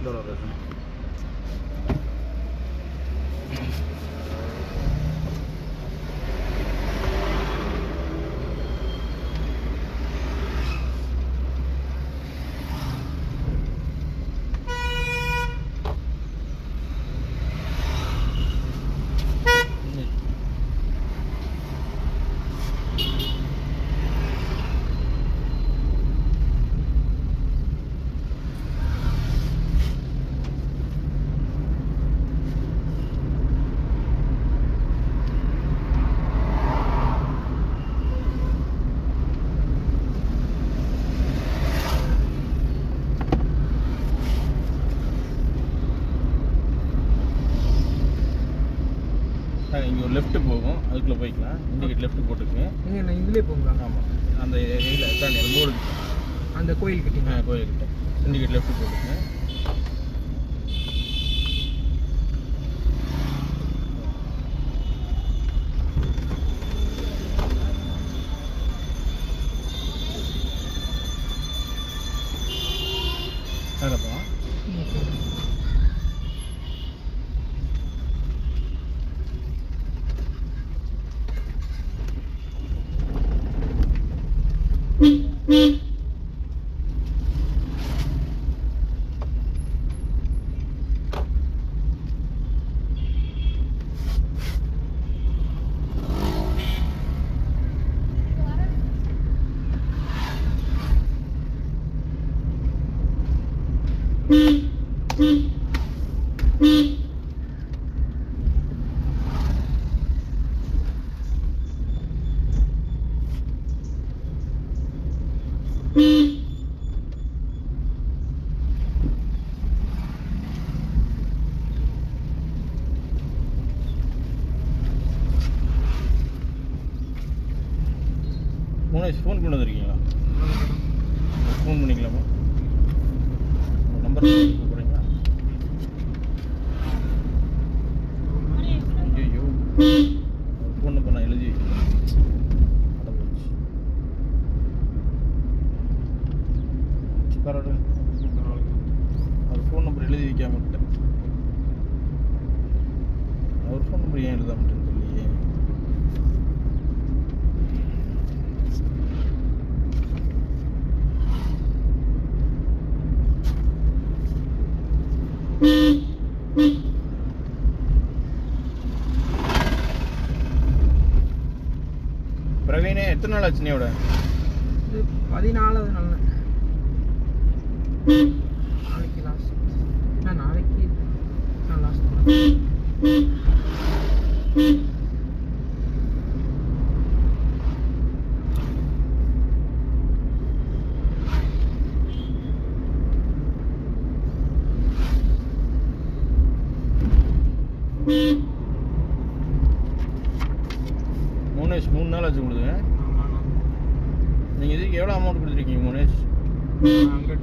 இதோட லொகேஷன். இங்கே ஒரு லெஃப்ட்டு போகும், அதுக்குள்ளே போய்க்கலாம். இண்டிகேட் லெஃப்ட் போட்டுக்குங்க. நீங்கள் நான் இதிலே போங்களா? ஆமாம், அந்த இதில் தாண்டி அந்த போர்டு அந்த கோயில்கிட்ட. கோயில்கிட்ட இண்டிகேட் லெஃப்ட் போட்டுக்குங்க. அதப்பா ஃபோன் கொண்டு வந்திருக்கீங்களா? ஃபோன் பண்ணிக்கலாமா? நம்பர் கூப்பிட்றீங்களா? ஐயோ, ஃபோன் நம்பர் நான் எழுதி வைக்கிறேன். பரவாயில்ல, அவர் ஃபோன் நம்பர் எழுதி வைக்காம விட்டேன். அவர் ஃபோன் நம்பர் ஏன் எழுதாம விட்டேன்னு தெரியலையே. பிரவீனே, எத்தனை நாள் ஆச்சு நீயோட? 14வது நாள். நாளைக்கு லாஸ்ட். நாளைக்கு நான் லாஸ்ட். மோனேஷ் 3 நாள் ஆச்சு கொடுத்துங்க. நீங்கள் இதுக்கு எவ்வளோ அமௌண்ட் கொடுத்துருக்கீங்க மோனேஷ்? அங்கே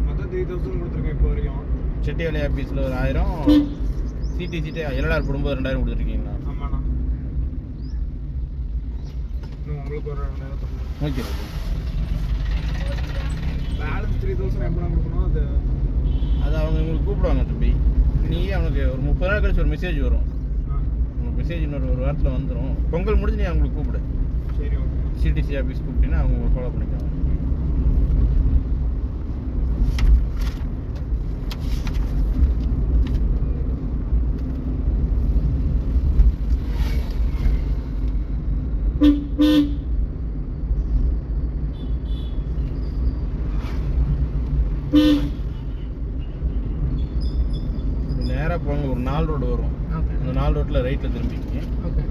மொத்தம் 3000 கொடுத்துருக்கேன் இப்போ வரைக்கும். செட்டியாலி ஆஃபீஸில் ஒரு 1000, சிடிசிட்டு எல்ஆர் போடும்போது 2000 கொடுத்துருக்கீங்களா? ஆமாண்ணா. இன்னும் உங்களுக்கு ஒரு 2000. ஓகே, பேலன்ஸ் 3000 எப்போ கொடுக்கணும்? அது அவங்க உங்களுக்கு கூப்பிடுவாங்க தம்பி. நீங்கள் அவனுக்கு ஒரு 30 நாள் கழிச்சு ஒரு மெசேஜ் வரும். உங்களுக்கு மெசேஜ் இன்னொரு ஒரு வாரத்தில் வந்துடும். பொங்கல் முடிஞ்சு நீ அவங்களுக்கு கூப்பிடு. சரி, ஓகே. சிடிசி ஆஃபீஸ் கூப்பிட்டீங்கன்னா அவங்க ஃபாலோ பண்ணிக்கலாம். நேராக போங்க, ஒரு 4 ரோடு வரும். அந்த 4 ரோட்டில் ரைட்டில் திரும்பிக்கிங்க. ஓகே.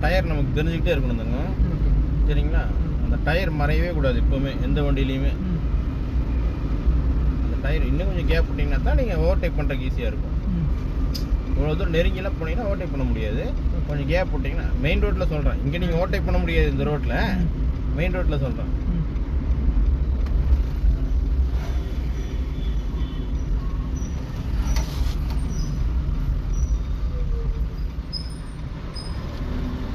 டயர் நமக்கு தெரிஞ்சுக்கிட்டே இருக்கணும் தாங்க. சரிங்களா? அந்த டயர் மறையவே கூடாது எப்போவுமே, எந்த வண்டியிலையுமே. அந்த டயர் இன்னும் கொஞ்சம் கேப் விட்டிங்கன்னா தான் நீங்கள் ஓவர்டேக் பண்ணுறதுக்கு ஈஸியாக இருக்கும். இவ்வளோ தூரம் நெருங்கிலாம் போனீங்கன்னா ஓவர்டேக் பண்ண முடியாது. கொஞ்சம் கேப் விட்டிங்கன்னா, மெயின் ரோட்டில் சொல்கிறேன், இங்கே நீங்கள் ஓவர்டேக் பண்ண முடியாது இந்த ரோட்டில், மெயின் ரோட்டில் சொல்கிறேன்.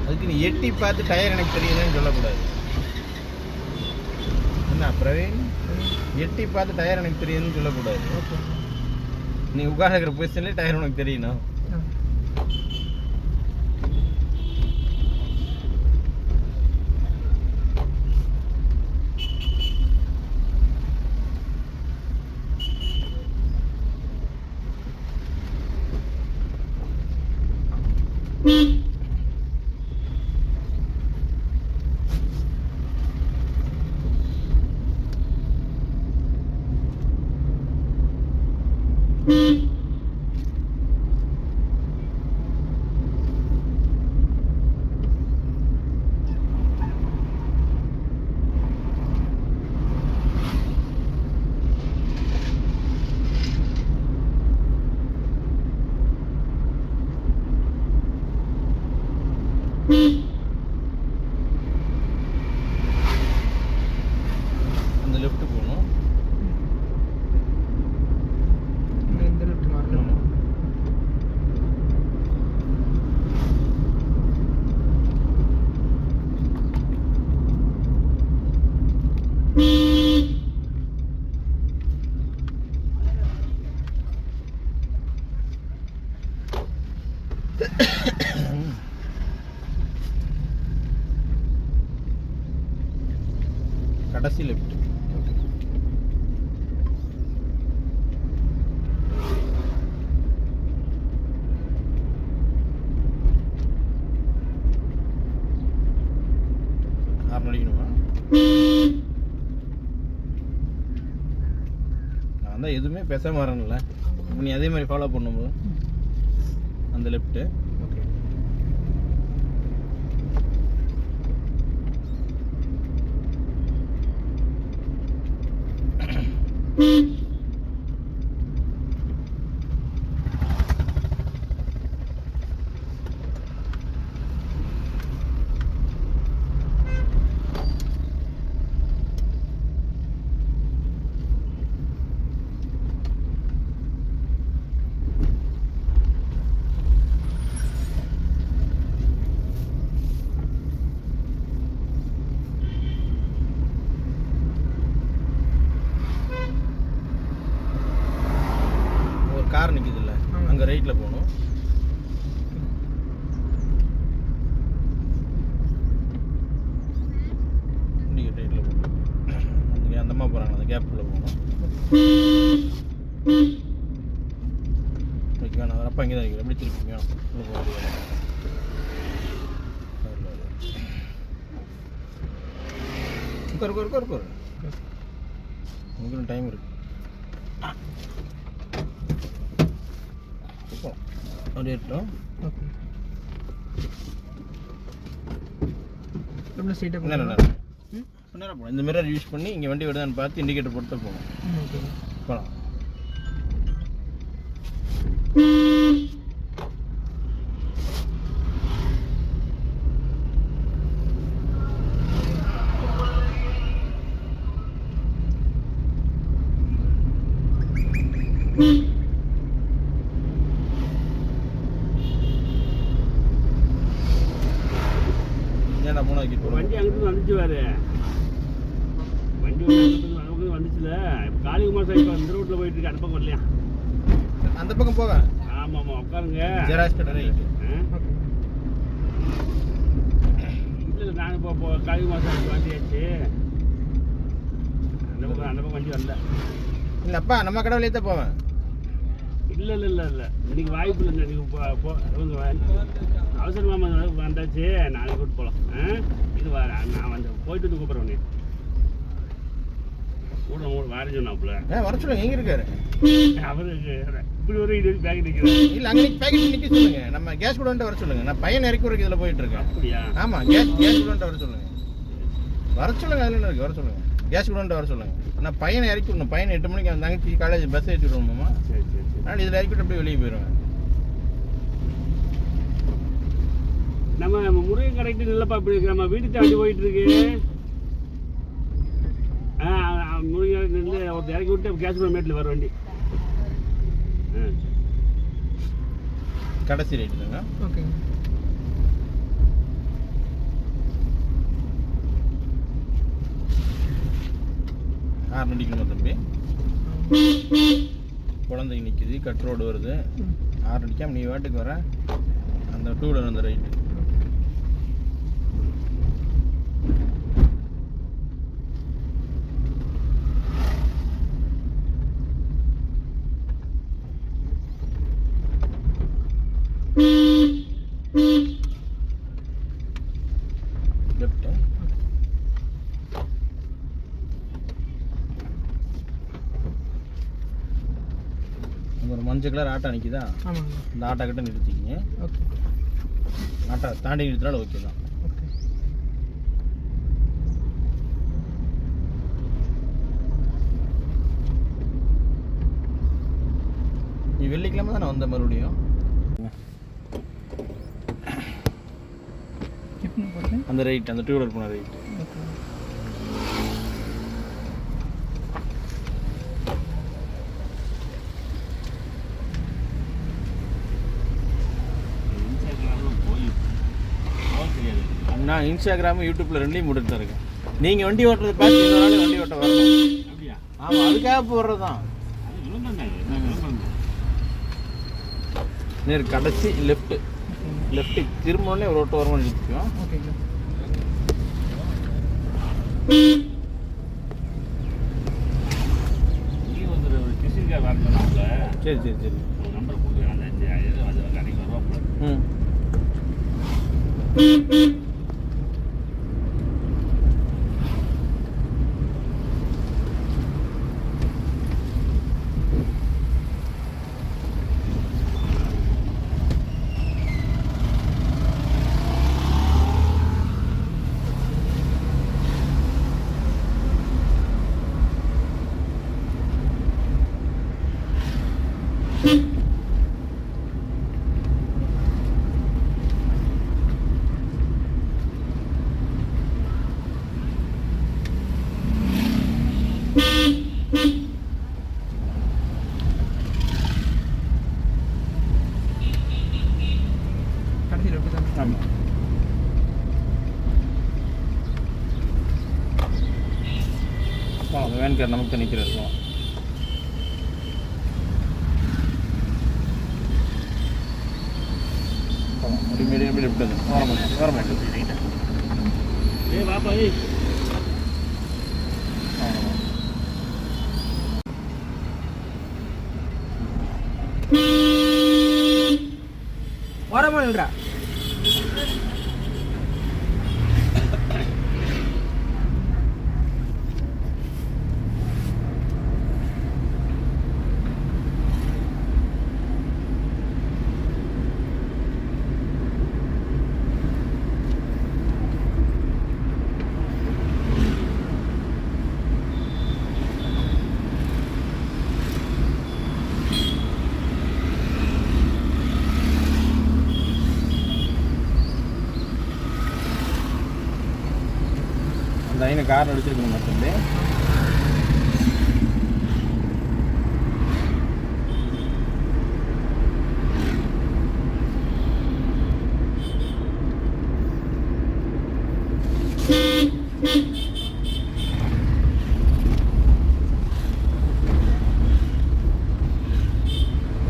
அதுக்கு நீ எட்டி பார்த்து டயர் எனக்கு தெரியுதுன்னு சொல்லக்கூடாது. என்ன பிரவீன், எட்டி பார்த்து டயர் எனக்கு தெரியுதுன்னு சொல்லக்கூடாது. நீ உட்காந்துக்கிற பொசிஷன்லேயே டயர் உனக்கு தெரியணும். அந்த லெஃப்ட் போகணும். இந்த லெஃப்ட் மாறணும். கடைசி லெஃப்ட். ஹார்ன் அடிக்கணுமா? நான் தான் எதுவுமே பேசாம வரேன்ல, நீ அதே மாதிரி ஃபாலோ பண்ணும்போது அந்த லெஃப்ட். ஓகே. கார் நிக்குதுல்ல, அங்க ரைட்ல போகணும். இண்டிகேட் ரைட்ல போகணும். அந்த அம்மா போறாங்க, அந்த கேப் உள்ள போகணும். ஓகே, நான் அப்பா இங்கே தான் இருக்கிறேன். எப்படி திருப்பிங்க உள்ள போக முடியாது. உட்கார் உங்களுக்கு டைம் இருக்கு. அப்படியே இருக்கட்டும். ஓகே. ரொம்ப சீட்டை என்ன நேரம் போகணும். இந்த மிரர் யூஸ் பண்ணி இங்கே வண்டி வருதான்னு பார்த்து இண்டிகேட்டர் போட்டு போகணும். ஓகே. போகலாம். ஏன்டா மூணு வைக்க போகிறோம்? வண்டி அங்கிட்டு வந்துச்சு வேறு வண்டி நமக்கு வந்துச்சுல. இப்போ காளிகுமார் சார் இப்போ இந்த ரோட்டில் போயிட்டு இருக்கு, அந்த பக்கம் வரலையா? அந்த பக்கம் போக. ஆமாம் ஆமாம், உட்காருங்க. ஜெராக்ஸ் கடை ரைட். இல்லை நான் இப்போ காளிகுமார் சார் வண்டியாச்சு. அந்த பக்கம் வண்டி வரல. இல்லைப்பா, நம்ம கடவுளே தான் போவேன். இல்லை இன்னைக்கு வாய்ப்பு இல்லை. நீங்கள் அவசரமாக வந்தாச்சு, நாளைக்கு கூப்பிட்டு போகலாம். இது நான் வந்து போயிட்டு வந்து கூப்பிட்றேன். கூட வேற சொன்னாப்புல வர சொல்லுங்க. எங்கே இருக்காரு அவருக்கு? இப்படி ஒரு இது பேக்கெட் நிற்கிறேன். இல்லை, அங்கே பேக்கெட் நிற்க சொல்லுங்க. நம்ம கேஸ் குடோன்ட்ட வர சொல்லுங்க. நான் பையன் இறக்கி விடுறதுக்கு இதில் போயிட்டு இருக்கேன். அப்படியா? ஆமாம், கேஸ் குடோன்ட்ட வர சொல்லுங்க. வர சொல்லுங்க, அதில் என்ன இருக்கு, வர சொல்லுங்க. கேஸ் குடோன்ட்ட வர சொல்லுங்க. நான் பையனை இறக்கி விடணும். பையனை 8 மணிக்கு அவன் தங்கச்சி காலேஜ் பஸ் ஏற்றி விடணுமாம்மா. சரி சரி சரி. அதனால் இதில் இறக்கி விட்டு அப்படியே வெளியே போயிடுவேன். நம்ம முருகன் கரெக்டு நல்லப்பா இப்படி இருக்கு. நம்ம வீட்டு தாண்டி போயிட்டு இருக்கு. முருகன் நின்று ஒருத்தர் இறக்கி விட்டு கேஸ் மேட்டில் வர வண்டி. கடைசி ரேட்டு தாங்க. ஓகேங்க. கார் நடிக்கணுமா தம்பி? குழந்தைங்க நிற்கிது, கட் ரோடு வருது. ஆறு அடிக்காம நீ வாட்டுக்கு வர. அந்த 2 வீலர் அந்த ரைட்டு. லெஃப்ட். ஒரு மஞ்சள் கலர் ஆட்டோ நிற்கிதா? ஆமாங்க. இந்த ஆட்டோ கிட்ட நிறுத்திக்கிங்க. ஓகே. ஆட்டோ தாண்டி நிறுத்தினாலும் ஓகே தான். ஓகே. நீ வெள்ளிக்கிழமை தானே வந்த மறுபடியும்? எப்போ போகிறேன்? அந்த ரைட், அந்த 2 வீலர் போன ரைட். ஓகே. நான் இன்ஸ்டாகிராம் யூடியூப்ல 2லையும் போட்டுட்டு தான் இருக்கேன். நீங்கள் வண்டி ஓட்டுறதை பார்த்து இன்னொரு நாள் வண்டி ஓட்ட வரணும். அப்படியா? ஆமாம், அதுக்காக போடுறது தான். நேர் கடைசி லெஃப்ட்டு. லெஃப்ட்டு திரும்பினோடனே ஒரு ஓட்ட வரமாக நிறுத்திக்குவோம். ஓகேங்க. சரி சரி சரி. நம்பர் கொடுக்குறேன். அந்த கடைக்கு வருவாப்புல. ம். கடைசியில் எப்படி தானே? ஆமாம். அந்த வேன்கார் நமக்கு தான் நிற்கிறார். மீடியம் எப்படி எப்படி வர மாட்டேன் வர மாட்டேன். ஏய் பாப்பா ஏய். ஓரமாக நில்றா. அந்த ஐனை கார் அடிச்சிருக்கணும் மற்றபடி.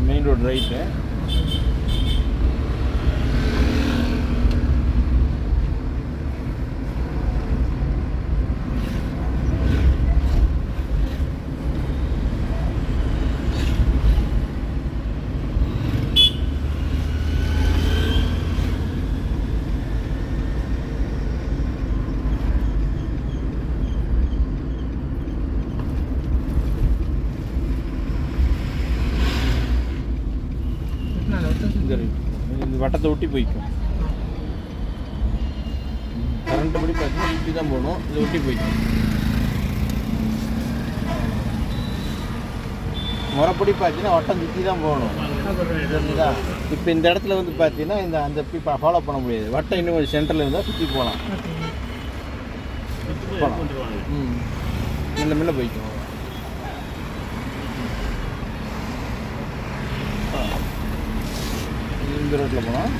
Main road right. எத்தனை வருஷம் இந்த ரைட். இந்த வட்டத்தை ஒட்டி போய்க்கும். கரண்ட் படி பார்த்தீங்கன்னா சுற்றி தான் போகணும், இதை ஒட்டி போய்க்கும். முறைப்படி பார்த்தீங்கன்னா வட்டம் சுற்றி தான் போகணும். சரிங்களா? இப்போ இந்த இடத்துல வந்து பார்த்தீங்கன்னா இந்த அந்த ஃபாலோ பண்ண முடியாது. வட்டம் இன்னும் கொஞ்சம் சென்டரில் இருந்தால் சுற்றி போகலாம். முன்ன முன்ன போய்க்கும். இந்த ரோட்டில் போகலாம்.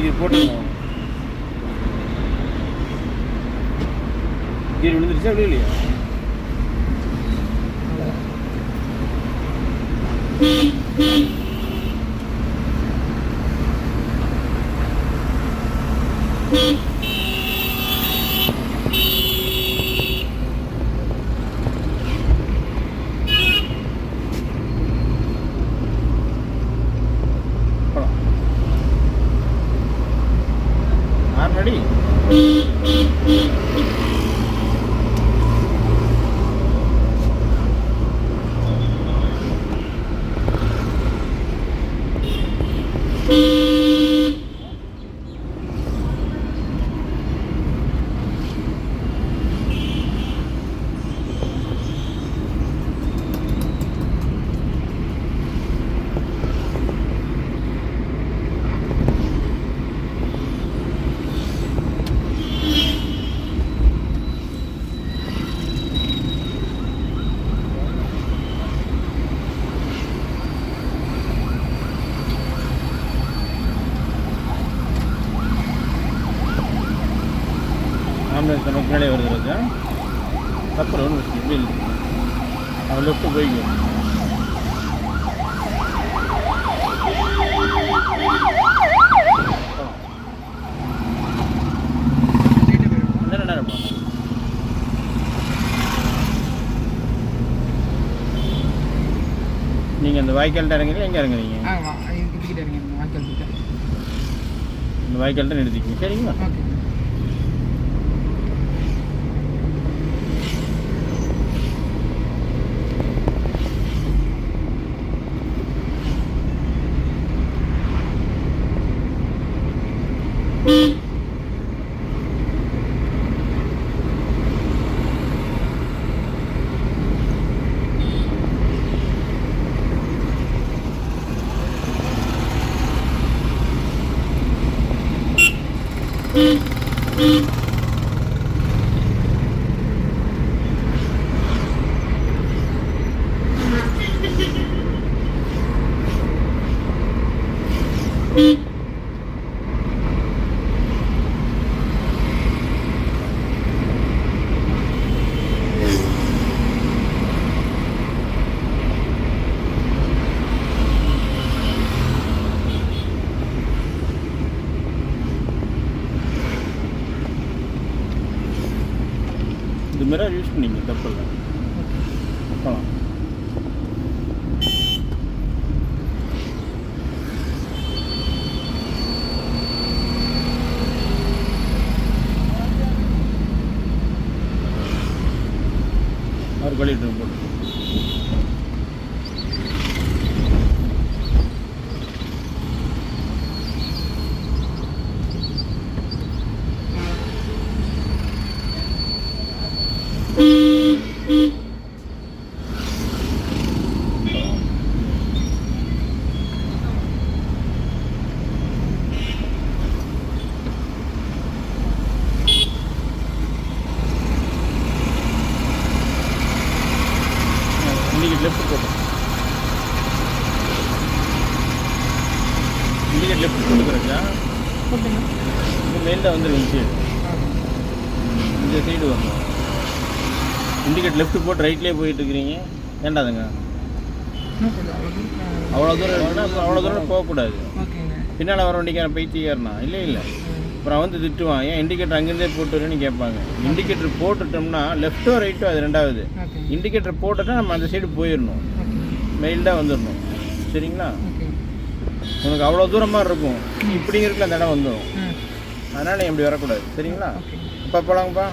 இது போட்டுருவோம். கீழே விழுந்துருச்சா அப்படி இல்லையா? ready? நமக்கு முன்னாடியே வருது ராஜா. அப்புறம் ஒன்று அவன் லெஃப்ட்டு போய்க்கும். நீங்கள் இந்த வாய்க்கால்கிட்ட இறங்குறீங்க, எங்கே இறங்குறீங்க? இந்த வாய்க்கால்கிட்ட நிறுத்திக்கிங்க. சரிங்களா? ஓகே. இந்த மிரர் யூஸ் பண்ணிங்க, தப்பு இல்லை. போகலாம். ஒரு கழிட்டு போட்டு இண்டிகேட் லெஃப்ட் கொடுக்குறச்சா போட்டுங்க. இந்த மெயிலில் வந்துடும் சைடு, இந்த சைடு வரணும். இண்டிகேட் லெஃப்ட் போட்டு ரைட்லேயே போயிட்டு இருக்கிறீங்க, ஏண்டாதுங்க இன்னும் கொஞ்சம் அவ்வளோ அவ்வளோ தூரம் இருக்குன்னா அப்புறம் அவ்வளோ தூரம் போகக்கூடாது. ஓகேங்க. பின்னால் வர வண்டிக்காரன் பைத்தியக்காரனா இல்லை அப்புறம் வந்து திட்டுவான், ஏன் இண்டிகேட்டர் அங்கேருந்தே போட்டு வரேன்னு கேட்பாங்க. இண்டிகேட்டர் போட்டுட்டோம்னா லெஃப்ட்டோ ரைட்டோ அது ரெண்டாவது. ஓகே இண்டிகேட்டர் போட்டுட்டா நம்ம அந்த சைடு போயிடணும், ஓகே மெயில்டாக வந்துடணும். சரிங்களா? ஓகே. உனக்கு அவ்வளோ தூரமாக இருக்கும், இப்படி இருக்குல்ல அந்த இடம் வந்துடும். ம் அதனால் நீ அப்படி வரக்கூடாது. சரிங்களா? ஓகே. இப்போ போகலாங்கப்பா.